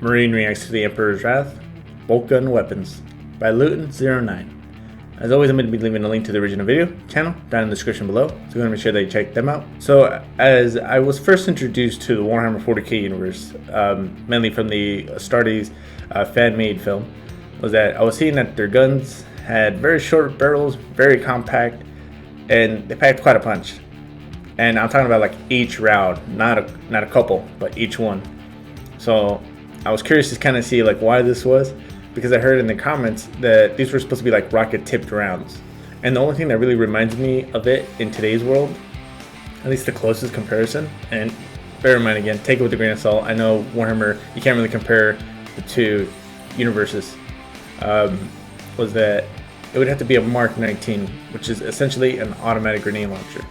Marine reacts to the Emperor's Wrath, Boltgun weapons by Luetin09. As always, I'm going to be leaving a link to the original video channel down in the description below, so I'm going to make sure that you check them out. So, as I was first introduced to the Warhammer 40k universe, mainly from the Astartes fan-made film, was that I was seeing that their guns had very short barrels, very compact, and they packed quite a punch. And I'm talking about like each round, not a couple, but each one. So I was curious to kind of see like why this was, because I heard in the comments that these were supposed to be like rocket-tipped rounds. And the only thing that really reminds me of it in today's world, at least the closest comparison, and bear in mind again, take it with a grain of salt. I know Warhammer, you can't really compare the two universes. Was that it would have to be a Mark 19, which is essentially an automatic grenade launcher.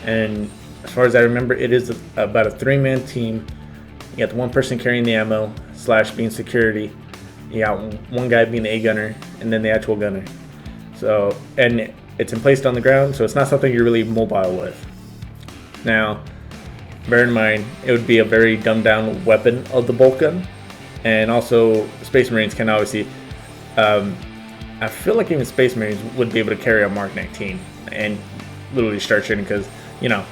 And as far as I remember, it is about a 3-man team. You got the one person carrying the ammo / being security. You got one guy being the A gunner, and then the actual gunner. So, and it's emplaced on the ground, so it's not something you're really mobile with. Now, bear in mind, it would be a very dumbed down weapon of the bolt gun, and also Space Marines can obviously. I feel like even Space Marines would be able to carry a Mark 19 and literally start shooting because, you know,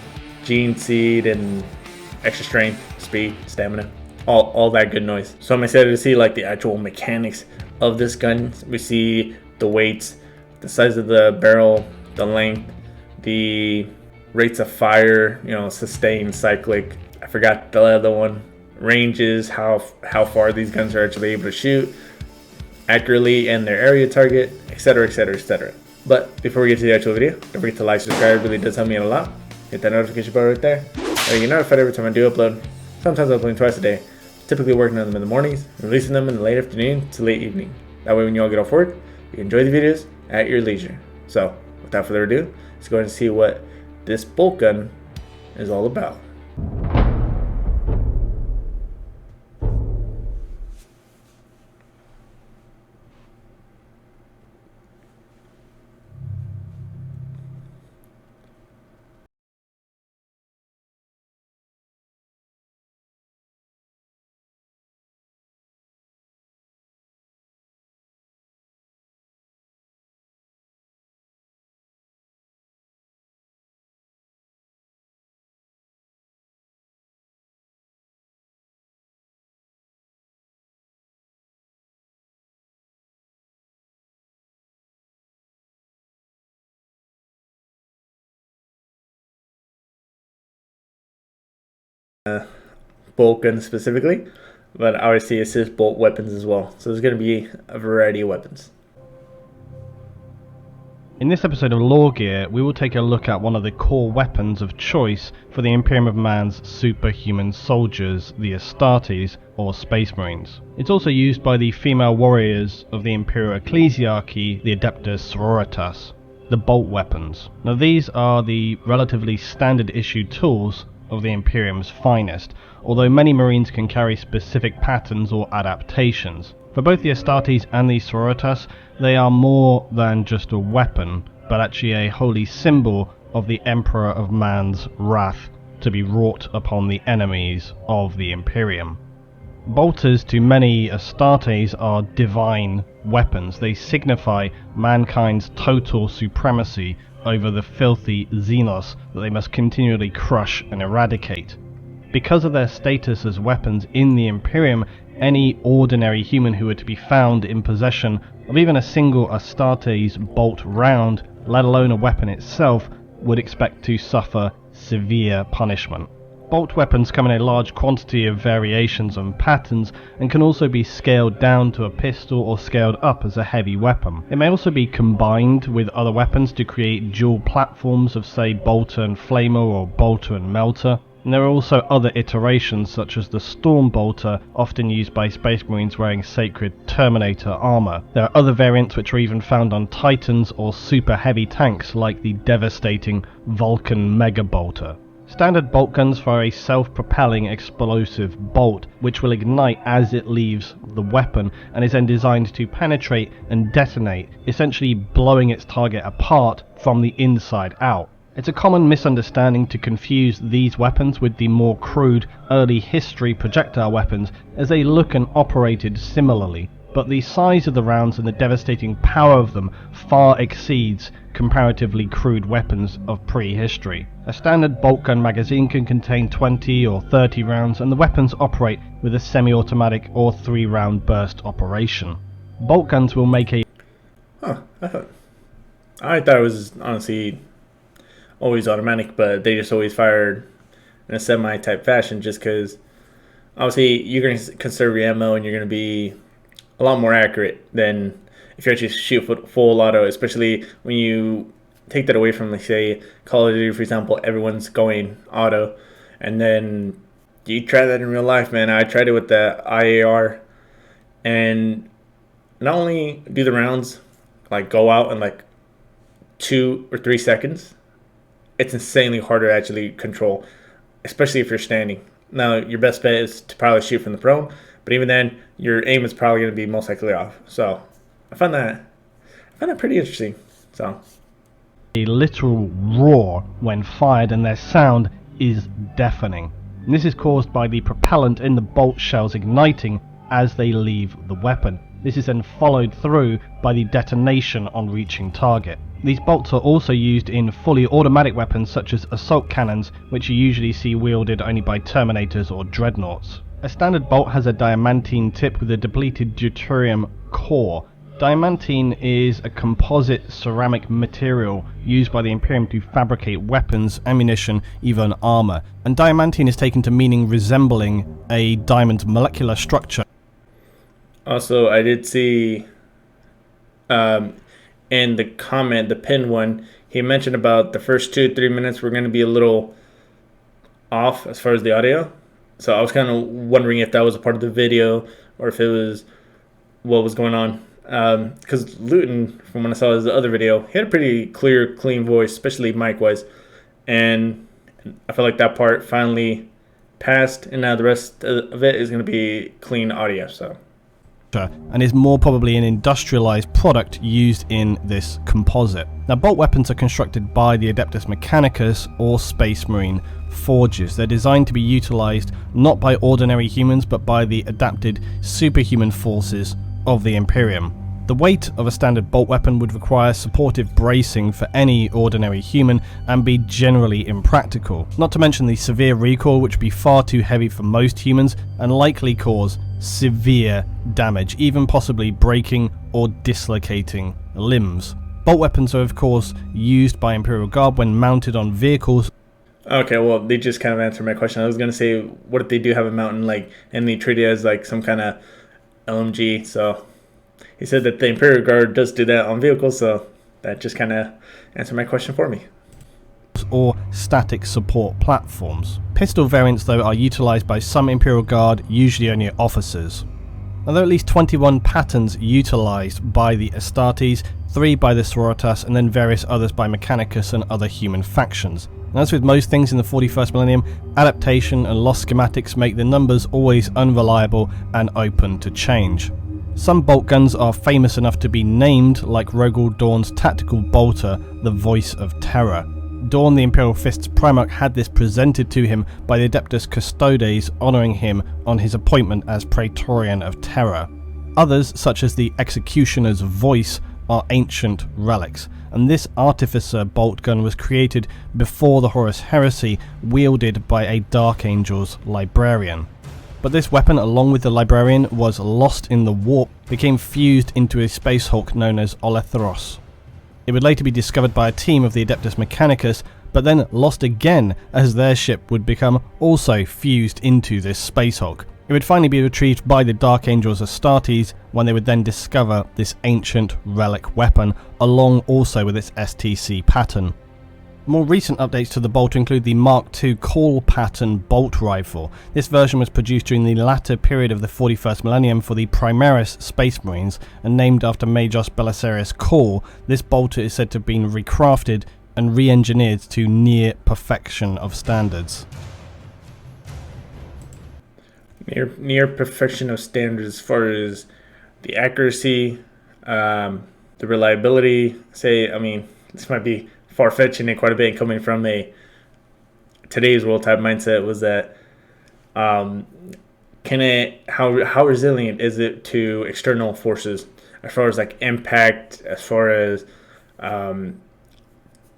gene seed and extra strength, speed, stamina, all that good noise. So I'm excited to see like the actual mechanics of this gun. We see the weights, the size of the barrel, the length, the rates of fire, you know, sustained, cyclic. I forgot the other one. Ranges, how far these guns are actually able to shoot accurately and their area target, etc, etc, etc. But before we get to the actual video, don't forget to like, subscribe. It really does help me out a lot. Hit that notification bell right there. You get notified every time I do upload. Sometimes I upload twice a day. Typically working on them in the mornings, releasing them in the late afternoon to late evening. That way when you all get off work, you enjoy the videos at your leisure. So without further ado, let's go ahead and see what this bolt gun is all about. Bolt gun specifically, but obviously it says bolt weapons as well. So there's going to be a variety of weapons. In this episode of Lore Gear, we will take a look at one of the core weapons of choice for the Imperium of Man's superhuman soldiers, the Astartes, or Space Marines. It's also used by the female warriors of the Imperial Ecclesiarchy, the Adeptus Sororitas, the bolt weapons. Now these are the relatively standard issue tools of the Imperium's finest, although many Marines can carry specific patterns or adaptations. For both the Astartes and the Sororitas, they are more than just a weapon, but actually a holy symbol of the Emperor of Man's wrath to be wrought upon the enemies of the Imperium. Bolters to many Astartes are divine weapons. They signify mankind's total supremacy over the filthy Xenos that they must continually crush and eradicate. Because of their status as weapons in the Imperium, any ordinary human who were to be found in possession of even a single Astartes bolt round, let alone a weapon itself, would expect to suffer severe punishment. Bolt weapons come in a large quantity of variations and patterns, and can also be scaled down to a pistol or scaled up as a heavy weapon. It may also be combined with other weapons to create dual platforms of, say, bolter and flamer or bolter and melter. And there are also other iterations such as the Storm Bolter, often used by Space Marines wearing sacred Terminator armor. There are other variants which are even found on Titans or super heavy tanks like the devastating Vulcan Megabolter. Standard bolt guns fire a self-propelling explosive bolt which will ignite as it leaves the weapon and is then designed to penetrate and detonate, essentially blowing its target apart from the inside out. It's a common misunderstanding to confuse these weapons with the more crude early history projectile weapons, as they look and operated similarly, but the size of the rounds and the devastating power of them far exceeds comparatively crude weapons of prehistory. A standard bolt gun magazine can contain 20 or 30 rounds, and the weapons operate with a semi-automatic or 3-round burst operation. Bolt guns will make a... I thought it was honestly always automatic, but they just always fired in a semi-type fashion, just because obviously you're going to conserve your ammo and you're going to be a lot more accurate than if you actually shoot full auto, especially when you take that away from, like, say, Call of Duty, for example. Everyone's going auto, and then you try that in real life, man. I tried it with the IAR, and not only do the rounds like go out in like 2 or 3 seconds, it's insanely harder to actually control, especially if you're standing. Now, your best bet is to probably shoot from the prone, but even then, your aim is probably going to be most likely off. So I found that pretty interesting. So a literal roar when fired, and their sound is deafening. And this is caused by the propellant in the bolt shells igniting as they leave the weapon. This is then followed through by the detonation on reaching target. These bolts are also used in fully automatic weapons such as assault cannons, which you usually see wielded only by Terminators or Dreadnoughts. A standard bolt has a diamantine tip with a depleted deuterium core. Diamantine is a composite ceramic material used by the Imperium to fabricate weapons, ammunition, even armor. And diamantine is taken to meaning resembling a diamond's molecular structure. Also, I did see in the comment, the pinned one, he mentioned about the first 2-3 minutes were going to be a little off as far as the audio. So I was kind of wondering if that was a part of the video or if it was what was going on. Because Luetin, from when I saw his other video, he had a pretty clear, clean voice, especially mic-wise. And I feel like that part finally passed, and now the rest of it is going to be clean audio. So. And is more probably an industrialized product used in this composite. Now, bolt weapons are constructed by the Adeptus Mechanicus or Space Marine forges. They're designed to be utilized not by ordinary humans but by the adapted superhuman forces of the Imperium. The weight of a standard bolt weapon would require supportive bracing for any ordinary human and be generally impractical, not to mention the severe recoil, which would be far too heavy for most humans and likely cause severe damage, even possibly breaking or dislocating limbs. Bolt weapons are of course used by Imperial Guard when mounted on vehicles. Okay, well, they just kind of answered my question. I was going to say, what if they do have a mountain, like, and they treat it as like some kind of LMG? So he said that the Imperial Guard does do that on vehicles, so that just kind of answered my question for me. Or static support platforms. Pistol variants, though, are utilized by some Imperial Guard, usually only officers. Now, there are at least 21 patterns utilized by the Astartes, 3 by the Sororitas, and then various others by Mechanicus and other human factions. And as with most things in the 41st millennium, adaptation and lost schematics make the numbers always unreliable and open to change. Some bolt guns are famous enough to be named, like Rogel Dawn's tactical bolter, the Voice of Terror. Dawn, the Imperial Fist's Primarch, had this presented to him by the Adeptus Custodes, honouring him on his appointment as Praetorian of Terror. Others, such as the Executioner's Voice, are ancient relics, and this Artificer bolt gun was created before the Horus Heresy, wielded by a Dark Angel's Librarian. But this weapon, along with the Librarian, was lost in the warp, became fused into a Space Hulk known as Oletheros. It would later be discovered by a team of the Adeptus Mechanicus, but then lost again as their ship would become also fused into this Space Hulk. It would finally be retrieved by the Dark Angels Astartes when they would then discover this ancient relic weapon, along also with its STC pattern. More recent updates to the bolt include the Mark II Call pattern bolt rifle. This version was produced during the latter period of the 41st millennium for the Primaris Space Marines, and named after Majos Belisarius Call. This bolter is said to have been recrafted and re-engineered to near perfection of standards. Near perfection of standards as far as the accuracy, the reliability. This might be far-fetching it quite a bit, coming from today's world type mindset, was that how resilient is it to external forces, as far as like impact, as far as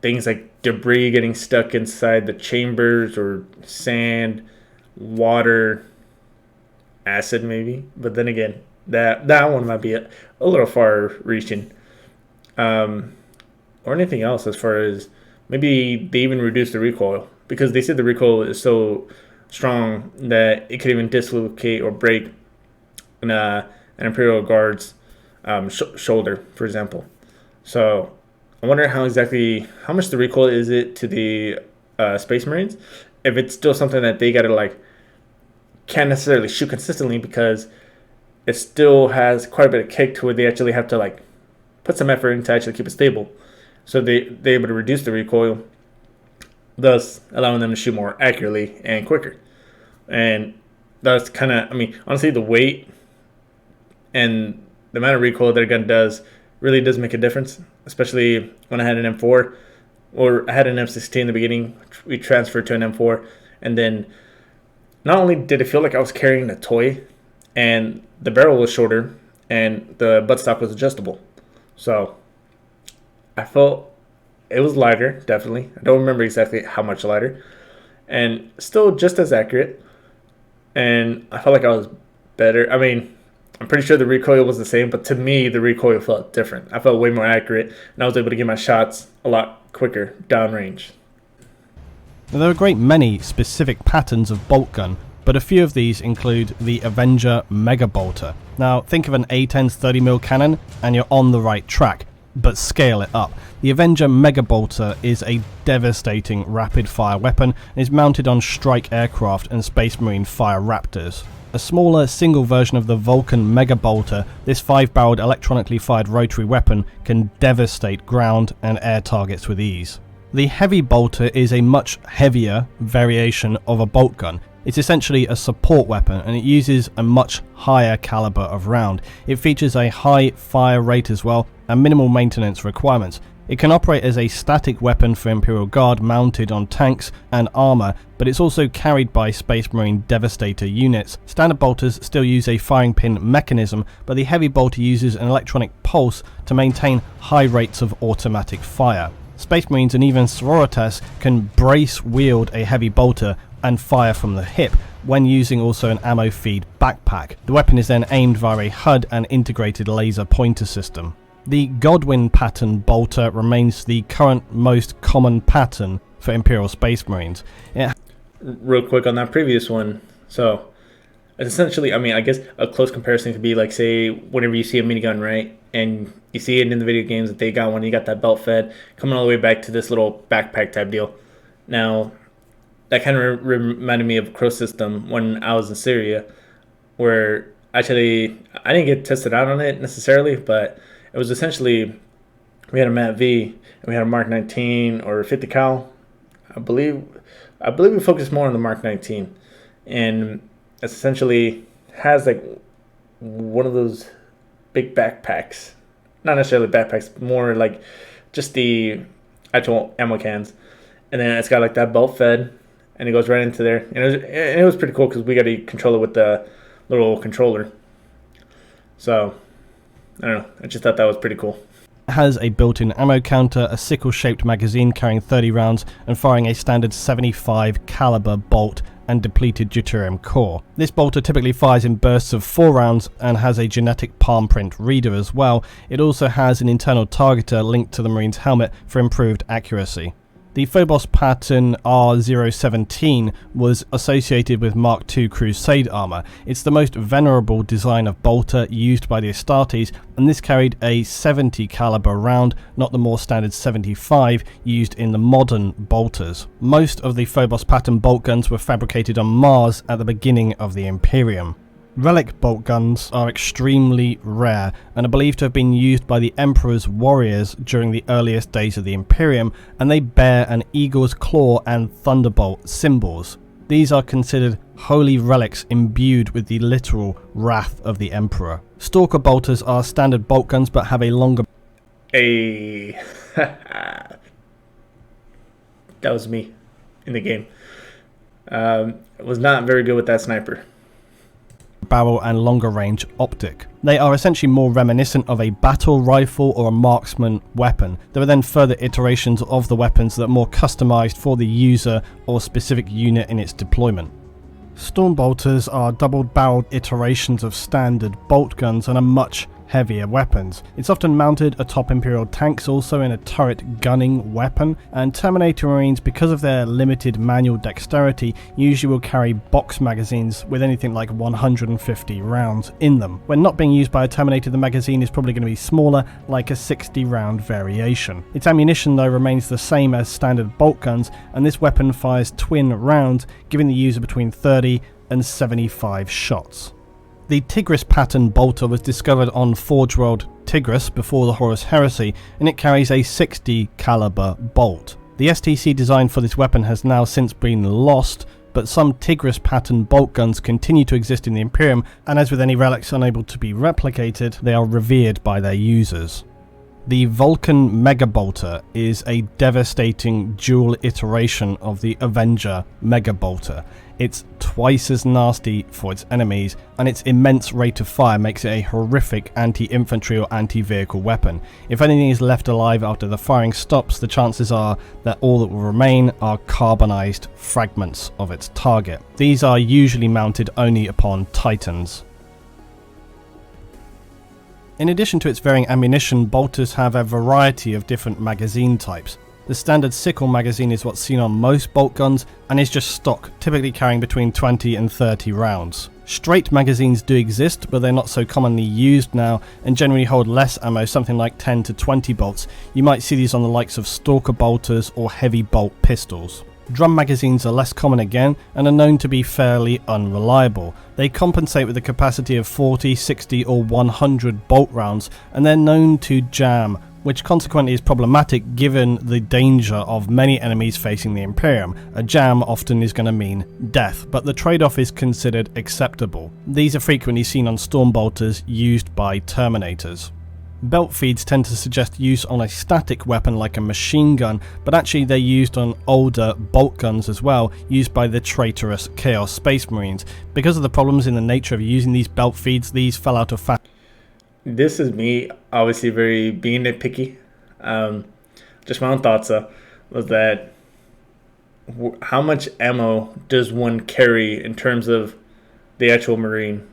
things like debris getting stuck inside the chambers, or sand, water, acid maybe. But then again, that one might be a little far reaching. Or anything else, as far as maybe they even reduce the recoil, because they said the recoil is so strong that it could even dislocate or break an Imperial Guard's shoulder, for example. So I wonder how much the recoil is it to the Space Marines, if it's still something that they gotta like can't necessarily shoot consistently, because it still has quite a bit of kick to where they actually have to like put some effort in to actually keep it stable. So they're able to reduce the recoil, thus allowing them to shoot more accurately and quicker. And that's kind of, I mean, honestly, the weight and the amount of recoil that a gun does really does make a difference, especially when I had an M4, or I had an M16 in the beginning. We transferred to an M4, and then not only did it feel like I was carrying a toy, and the barrel was shorter, and the buttstock was adjustable. So I felt it was lighter, definitely. I don't remember exactly how much lighter, and still just as accurate. And I felt like I was better. I mean, I'm pretty sure the recoil was the same, but to me, the recoil felt different. I felt way more accurate, and I was able to get my shots a lot quicker downrange. Now, there are a great many specific patterns of bolt gun, but a few of these include the Avenger Megabolter. Now, think of an A10's 30mm cannon, and you're on the right track, but scale it up. The Avenger Megabolter is a devastating rapid-fire weapon and is mounted on strike aircraft and Space Marine fire Raptors. A smaller single version of the Vulcan Megabolter, this 5-barreled electronically fired rotary weapon can devastate ground and air targets with ease. The Heavy Bolter is a much heavier variation of a bolt gun. It's essentially a support weapon, and it uses a much higher caliber of round. It features a high fire rate as well, and minimal maintenance requirements. It can operate as a static weapon for Imperial Guard mounted on tanks and armour, but it's also carried by Space Marine Devastator units. Standard bolters still use a firing pin mechanism, but the Heavy Bolter uses an electronic pulse to maintain high rates of automatic fire. Space Marines and even Sororitas can brace wield a Heavy Bolter and fire from the hip, when using also an ammo feed backpack. The weapon is then aimed via a HUD and integrated laser pointer system. The Godwin pattern bolter remains the current most common pattern for Imperial Space Marines. Real quick on that previous one, so essentially, I mean, I guess a close comparison could be like, say, whenever you see a minigun, right, and you see it in the video games that they got one, you got that belt fed, coming all the way back to this little backpack type deal. Now, that kind of reminded me of Crow System when I was in Syria, where actually I didn't get tested out on it necessarily, but it was essentially, we had a MAT V and we had a Mark 19 or 50 cal. I believe we focused more on the Mark 19, and it essentially has like one of those big backpacks, not necessarily backpacks, more like just the actual ammo cans, and then it's got like that belt fed, and it goes right into there, and it was pretty cool because we got to control it with the little controller. So I don't know, I just thought that was pretty cool. It has a built-in ammo counter, a sickle-shaped magazine carrying 30 rounds and firing a standard 75 caliber bolt and depleted deuterium core. This bolter typically fires in bursts of 4 rounds and has a genetic palm print reader as well. It also has an internal targeter linked to the Marine's helmet for improved accuracy. The Phobos pattern R017 was associated with Mark II Crusade armor. It's the most venerable design of bolter used by the Astartes, and this carried a 70 caliber round, not the more standard 75 used in the modern bolters. Most of the Phobos pattern bolt guns were fabricated on Mars at the beginning of the Imperium. Relic bolt guns are extremely rare and are believed to have been used by the Emperor's warriors during the earliest days of the Imperium, and they bear an eagle's claw and thunderbolt symbols. These are considered holy relics imbued with the literal wrath of the Emperor. Stalker bolters are standard bolt guns but have a longer That was me in the game. Was not very good with that sniper. Barrel and longer range optic. They are essentially more reminiscent of a battle rifle or a marksman weapon. There are then further iterations of the weapons that are more customized for the user or specific unit in its deployment. Storm bolters are double-barreled iterations of standard bolt guns and are much heavier weapons. It's often mounted atop Imperial tanks, also in a turret gunning weapon, and Terminator Marines, because of their limited manual dexterity, usually will carry box magazines with anything like 150 rounds in them. When not being used by a Terminator, the magazine is probably going to be smaller, like a 60 round variation. Its ammunition though remains the same as standard bolt guns, and this weapon fires twin rounds, giving the user between 30 and 75 shots. The Tigris pattern bolter was discovered on Forge World Tigris before the Horus Heresy, and it carries a 60 caliber bolt. The STC design for this weapon has now since been lost, but some Tigris pattern bolt guns continue to exist in the Imperium, and as with any relics unable to be replicated, they are revered by their users. The Vulcan Megabolter is a devastating dual iteration of the Avenger Megabolter. It's twice as nasty for its enemies, and its immense rate of fire makes it a horrific anti-infantry or anti-vehicle weapon. If anything is left alive after the firing stops, the chances are that all that will remain are carbonized fragments of its target. These are usually mounted only upon Titans. In addition to its varying ammunition, bolters have a variety of different magazine types. The standard sickle magazine is what's seen on most bolt guns and is just stock, typically carrying between 20 and 30 rounds. Straight magazines do exist, but they're not so commonly used now and generally hold less ammo, something like 10 to 20 bolts. You might see these on the likes of Stalker bolters or heavy bolt pistols. Drum magazines are less common again and are known to be fairly unreliable. They compensate with a capacity of 40, 60 or 100 bolt rounds, and they're known to jam, which consequently is problematic given the danger of many enemies facing the Imperium. A jam often is going to mean death, but the trade-off is considered acceptable. These are frequently seen on storm bolters used by Terminators. Belt feeds tend to suggest use on a static weapon like a machine gun, but actually they're used on older bolt guns as well, used by the traitorous Chaos Space Marines. Because of the problems in the nature of using these belt feeds, these fell out of fashion. This is me, obviously being nitpicky. Just my own thoughts was that how much ammo does one carry in terms of the actual Marine?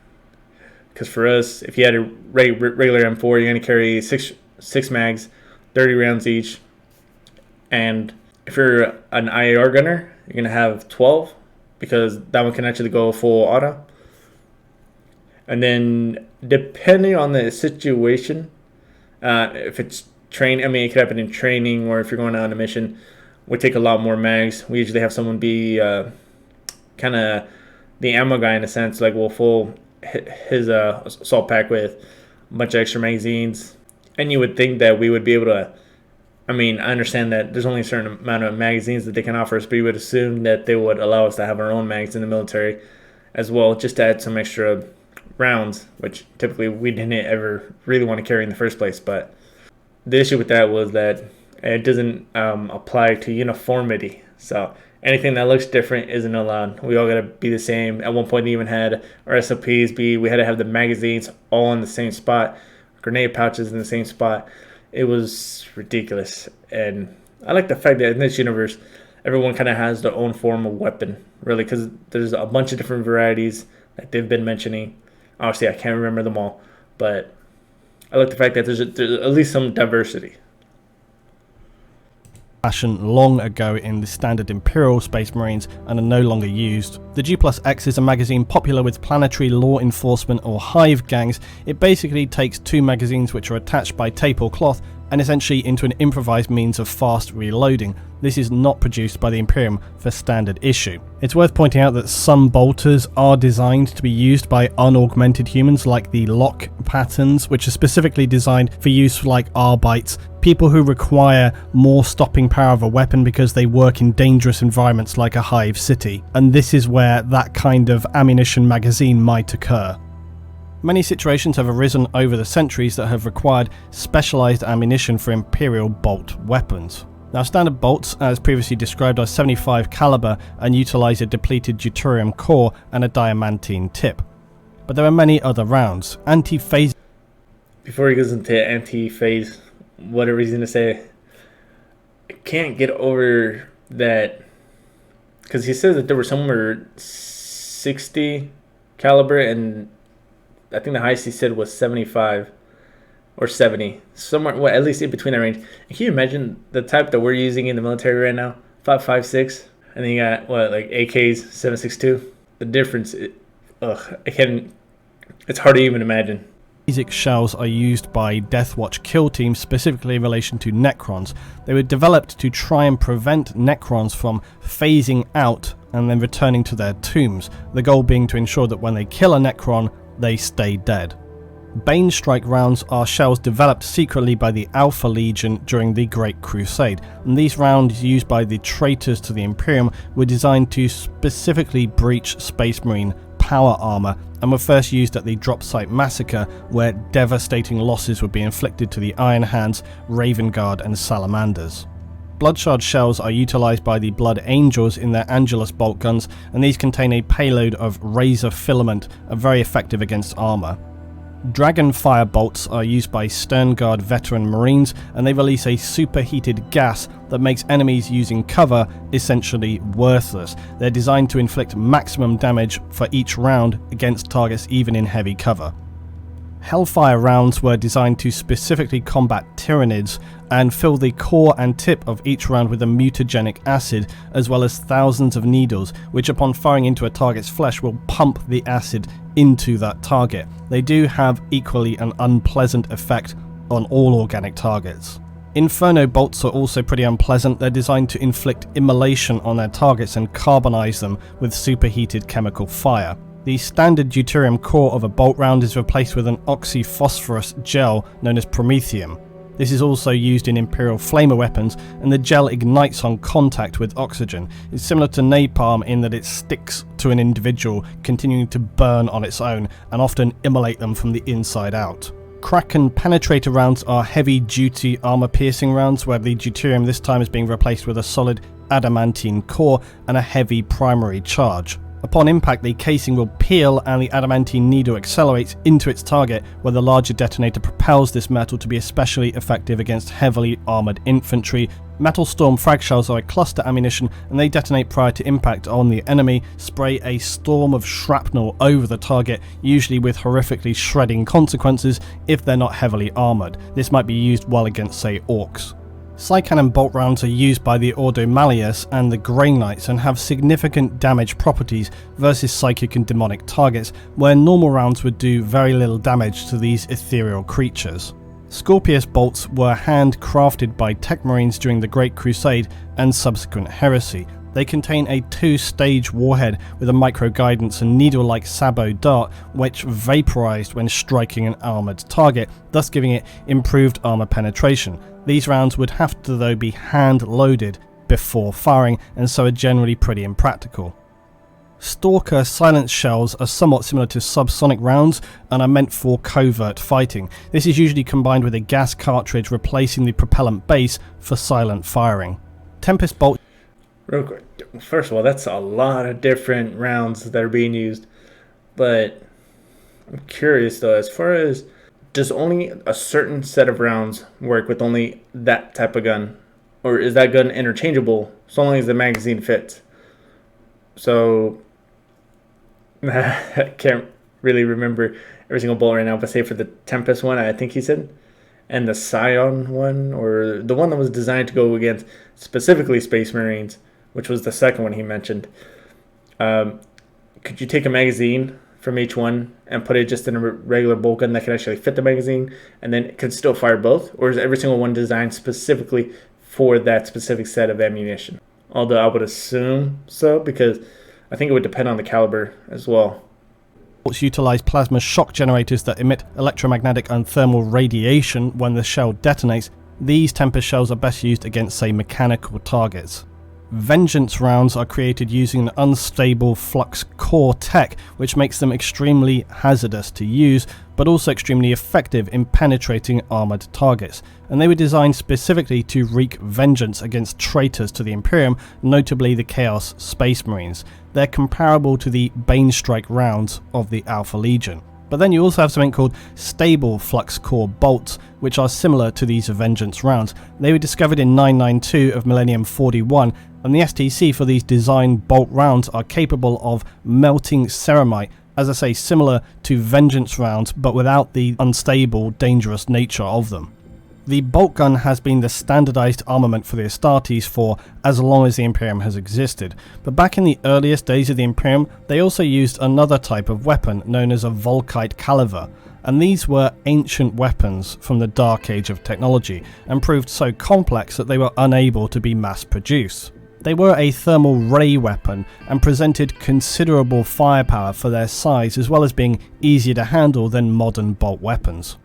Because for us, if you had a regular M4, you're going to carry six mags, 30 rounds each. And if you're an IAR gunner, you're going to have 12, because that one can actually go full auto. And then depending on the situation, if it's it could happen in training, or if you're going on a mission, we take a lot more mags. We usually have someone be kind of the ammo guy in a sense, like we'll full his assault pack with a bunch of extra magazines. And you would think that we would be able to, I understand that there's only a certain amount of magazines that they can offer us, but you would assume that they would allow us to have our own mags in the military as well, just to add some extra rounds, which typically we didn't ever really want to carry in the first place. But the issue with that was that it doesn't apply to uniformity. So anything that looks different isn't allowed. We all got to be the same. At one point, they even had our SOPs we had to have the magazines all in the same spot, grenade pouches in the same spot. It was ridiculous. And I like the fact that in this universe, everyone kind of has their own form of weapon, really, because there's a bunch of different varieties that they've been mentioning. Obviously, I can't remember them all, but I like the fact that there's at least some diversity. Long ago in the standard Imperial Space Marines and are no longer used. The G+X is a magazine popular with planetary law enforcement or hive gangs. It basically takes two magazines which are attached by tape or cloth and essentially into an improvised means of fast reloading. This is not produced by the Imperium for standard issue. It's worth pointing out that some bolters are designed to be used by unaugmented humans, like the lock patterns, which are specifically designed for use like arbites, people who require more stopping power of a weapon because they work in dangerous environments like a hive city. And this is where that kind of ammunition magazine might occur. Many situations have arisen over the centuries that have required specialized ammunition for Imperial bolt weapons. Now, standard bolts, as previously described, are 75 caliber and utilize a depleted deuterium core and a diamantine tip. But there are many other rounds. Anti-phase. Before he goes into anti-phase, whatever he's gonna say, I can't get over that, because he says that there were somewhere 60 caliber, and I think the highest he said was 75 or 70, somewhere, well, at least in between that range. And can you imagine the type that we're using in the military right now? 5.56, and then you got what, like AKs 7.62. The difference, it's hard to even imagine. Basic shells are used by Deathwatch kill teams, specifically in relation to Necrons. They were developed to try and prevent Necrons from phasing out and then returning to their tombs, the goal being to ensure that when they kill a Necron, they stay dead. Bane strike rounds are shells developed secretly by the Alpha Legion during the Great Crusade, and these rounds used by the traitors to the Imperium were designed to specifically breach Space Marine power armor, and were first used at the Drop Site Massacre, where devastating losses would be inflicted to the Iron Hands, Raven Guard and Salamanders. Bloodshard shells are utilized by the Blood Angels in their Angelus bolt guns, and these contain a payload of razor filament, very effective against armor. Dragonfire bolts are used by Stern Guard veteran Marines, and they release a superheated gas that makes enemies using cover essentially worthless. They're designed to inflict maximum damage for each round against targets even in heavy cover. Hellfire rounds were designed to specifically combat Tyranids and fill the core and tip of each round with a mutagenic acid, as well as thousands of needles, which upon firing into a target's flesh will pump the acid into that target. They do have equally an unpleasant effect on all organic targets. Inferno Bolts are also pretty unpleasant. They're designed to inflict immolation on their targets and carbonize them with superheated chemical fire. The standard deuterium core of a bolt round is replaced with an oxyphosphorus gel known as promethium. This is also used in Imperial flamer weapons, and the gel ignites on contact with oxygen. It's similar to napalm in that it sticks to an individual, continuing to burn on its own and often immolate them from the inside out. Kraken Penetrator rounds are heavy-duty armor-piercing rounds, where the deuterium this time is being replaced with a solid adamantine core and a heavy primary charge. Upon impact, the casing will peel and the adamantine needle accelerates into its target, where the larger detonator propels this metal to be especially effective against heavily armoured infantry. Metal Storm frag shells are a cluster ammunition, and they detonate prior to impact on the enemy, spray a storm of shrapnel over the target, usually with horrifically shredding consequences if they're not heavily armoured. This might be used well against, say, orcs. Cycanon Bolt rounds are used by the Ordo Malleus and the Grey Knights and have significant damage properties versus psychic and demonic targets, where normal rounds would do very little damage to these ethereal creatures. Scorpius Bolts were handcrafted by Tech Marines during the Great Crusade and subsequent heresy. They contain a 2-stage warhead with a micro-guidance and needle-like sabot dart, which vaporized when striking an armoured target, thus giving it improved armour penetration. These rounds would have to, though, be hand-loaded before firing, and so are generally pretty impractical. Stalker silence shells are somewhat similar to subsonic rounds and are meant for covert fighting. This is usually combined with a gas cartridge replacing the propellant base for silent firing. Tempest Bolt. Real quick, first of all, that's a lot of different rounds that are being used, but I'm curious though, as far as, does only a certain set of rounds work with only that type of gun, or is that gun interchangeable so long as the magazine fits? So I can't really remember every single bolt right now, but say for the Tempest one, I think he said, and the Scion one, or the one that was designed to go against specifically Space Marines, which was the second one he mentioned. Could you take a magazine from each one and put it just in a regular bolt gun that can actually fit the magazine, and then it could still fire both? Or is every single one designed specifically for that specific set of ammunition? Although I would assume so, because I think it would depend on the caliber as well. Bolts utilize plasma shock generators that emit electromagnetic and thermal radiation when the shell detonates. These Tempest shells are best used against, say, mechanical targets. Vengeance rounds are created using an unstable flux core tech, which makes them extremely hazardous to use, but also extremely effective in penetrating armoured targets, and they were designed specifically to wreak vengeance against traitors to the Imperium, notably the Chaos Space Marines. They're comparable to the Bane strike rounds of the Alpha Legion. But then you also have something called stable flux core bolts, which are similar to these Vengeance rounds. They were discovered in 992 of Millennium 41, and the STC for these designed bolt rounds are capable of melting ceramite, as I say, similar to Vengeance rounds, but without the unstable, dangerous nature of them. The bolt gun has been the standardized armament for the Astartes for as long as the Imperium has existed, but back in the earliest days of the Imperium, they also used another type of weapon known as a Volkite caliver, and these were ancient weapons from the Dark Age of technology, and proved so complex that they were unable to be mass-produced. They were a thermal ray weapon and presented considerable firepower for their size, as well as being easier to handle than modern bolt weapons.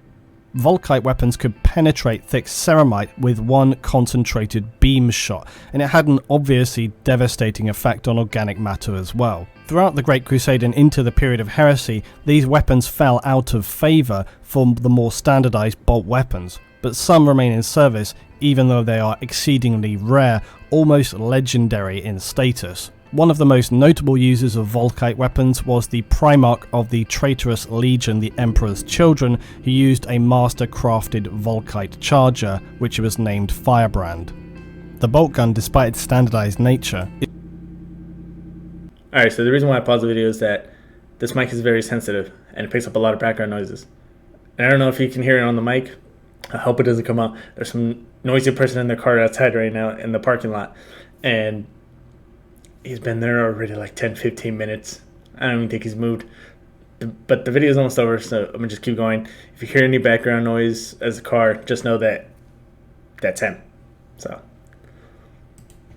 Volkite weapons could penetrate thick ceramite with one concentrated beam shot, and it had an obviously devastating effect on organic matter as well. Throughout the Great Crusade and into the period of heresy, these weapons fell out of favour for the more standardised bolt weapons, but some remain in service even though they are exceedingly rare, almost legendary in status. One of the most notable users of Volkite weapons was the Primarch of the traitorous Legion, the Emperor's Children, who used a master-crafted Volkite charger, which was named Firebrand. The bolt gun, despite its standardized nature... Alright, so the reason why I paused the video is that this mic is very sensitive, and it picks up a lot of background noises. And I don't know if you can hear it on the mic. I hope it doesn't come out. There's some noisy person in their car outside right now in the parking lot, and he's been there already like 10-15 minutes. I don't even think he's moved. But the video is almost over, so I'm going to just keep going. If you hear any background noise as a car, just know that that's him. So,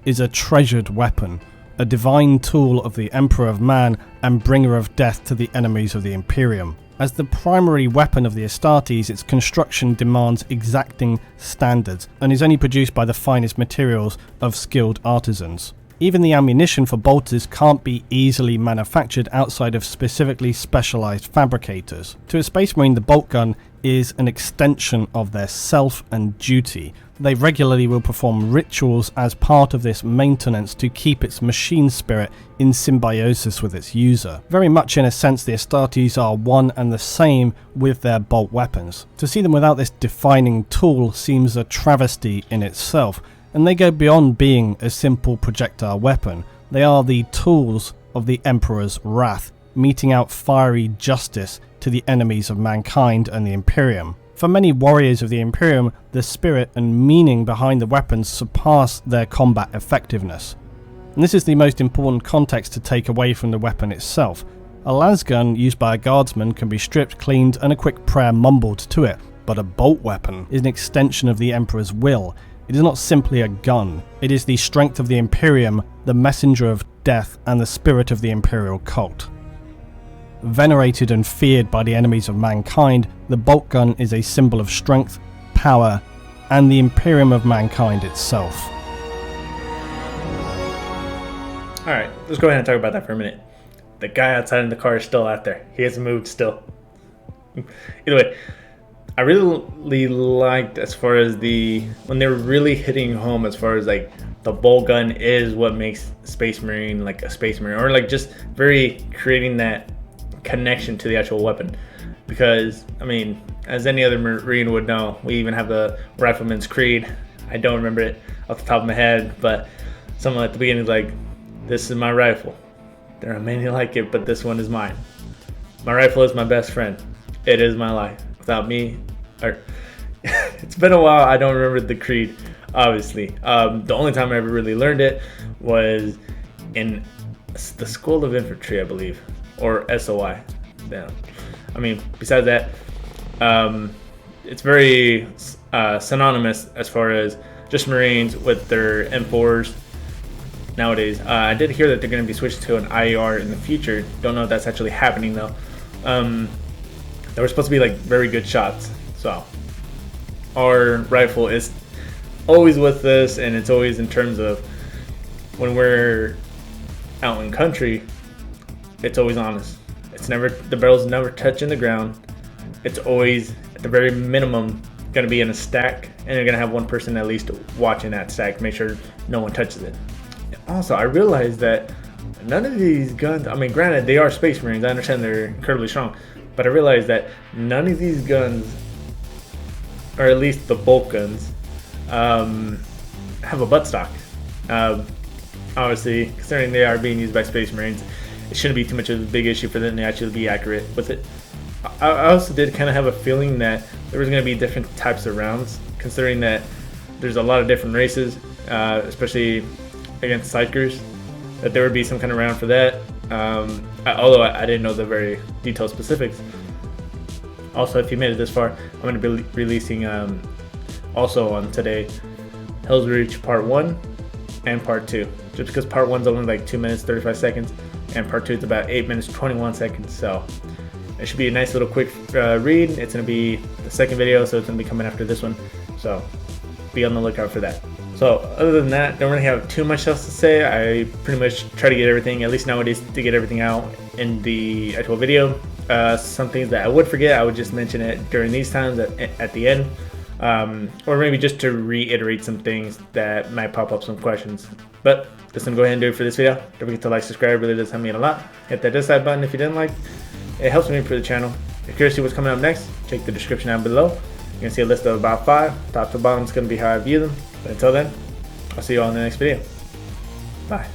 is a treasured weapon, a divine tool of the Emperor of Man and bringer of death to the enemies of the Imperium. As the primary weapon of the Astartes, its construction demands exacting standards and is only produced by the finest materials of skilled artisans. Even the ammunition for bolters can't be easily manufactured outside of specifically specialized fabricators. To a Space Marine, the bolt gun is an extension of their self and duty. They regularly will perform rituals as part of this maintenance to keep its machine spirit in symbiosis with its user. Very much in a sense, the Astartes are one and the same with their bolt weapons. To see them without this defining tool seems a travesty in itself, and they go beyond being a simple projectile weapon. They are the tools of the Emperor's wrath, meting out fiery justice to the enemies of mankind and the Imperium. For many warriors of the Imperium, the spirit and meaning behind the weapons surpass their combat effectiveness. And this is the most important context to take away from the weapon itself. A lasgun used by a guardsman can be stripped, cleaned, and a quick prayer mumbled to it, but a bolt weapon is an extension of the Emperor's will. It is not simply a gun, it is the strength of the Imperium, the messenger of death, and the spirit of the Imperial cult. Venerated and feared by the enemies of mankind, the bolt gun is a symbol of strength, power, and the Imperium of mankind itself. alright, let's go ahead and talk about that for a minute. The guy outside in the car is still out there. He hasn't moved still. Either way, I really liked as far as when they were really hitting home as far as like the bolt gun is what makes Space Marine like a Space Marine, or like just very creating that connection to the actual weapon. Because I mean, as any other Marine would know, we even have the Rifleman's Creed. I don't remember it off the top of my head, but someone at the beginning is like, this is my rifle. There are many like it, but this one is mine. My rifle is my best friend. It is my life. Without me, it's been a while. I don't remember the creed, obviously. The only time I ever really learned it was in the School of Infantry, I believe, or SOI. Yeah. I mean, besides that, it's very synonymous as far as just Marines with their M4s nowadays. I did hear that they're going to be switching to an IER in the future. Don't know if that's actually happening though. They were supposed to be like very good shots. So our rifle is always with us, and it's always in terms of when we're out in country, it's always on us. It's never, the barrel's never touching the ground. it's always at the very minimum going to be in a stack, and you're going to have one person at least watching that stack to make sure no one touches it. Also, I realized that none of these guns, I mean, granted, they are Space Marines. I understand they're incredibly strong, but I realized that none of these guns, or at least the bolt guns, have a buttstock. Obviously, considering they are being used by Space Marines, it shouldn't be too much of a big issue for them to actually be accurate with it. I also did kind of have a feeling that there was going to be different types of rounds, considering that there's a lot of different races, especially against Psychers, that there would be some kind of round for that. Although I didn't know the very detailed specifics. Also, if you made it this far, I'm going to be releasing also on today Hell's Reach Part 1 and Part 2. Just because Part 1's only like 2 minutes 35 seconds and Part 2 is about 8 minutes 21 seconds. So it should be a nice little quick read. It's going to be the second video, so it's going to be coming after this one. So be on the lookout for that. So other than that, don't really have too much else to say. I pretty much try to get everything, at least nowadays, to get everything out in the actual video. Some things that I would forget, I would just mention it during these times at the end. Or maybe just to reiterate some things that might pop up some questions. But just gonna go ahead and do it for this video. Don't forget to like, subscribe, really does help me out a lot. Hit that dislike button if you didn't like. It helps me for the channel. If you're curious to see what's coming up next, check the description down below. You can see a list of about 5. Top to bottom is gonna be how I view them. But until then, I'll see you all in the next video. Bye.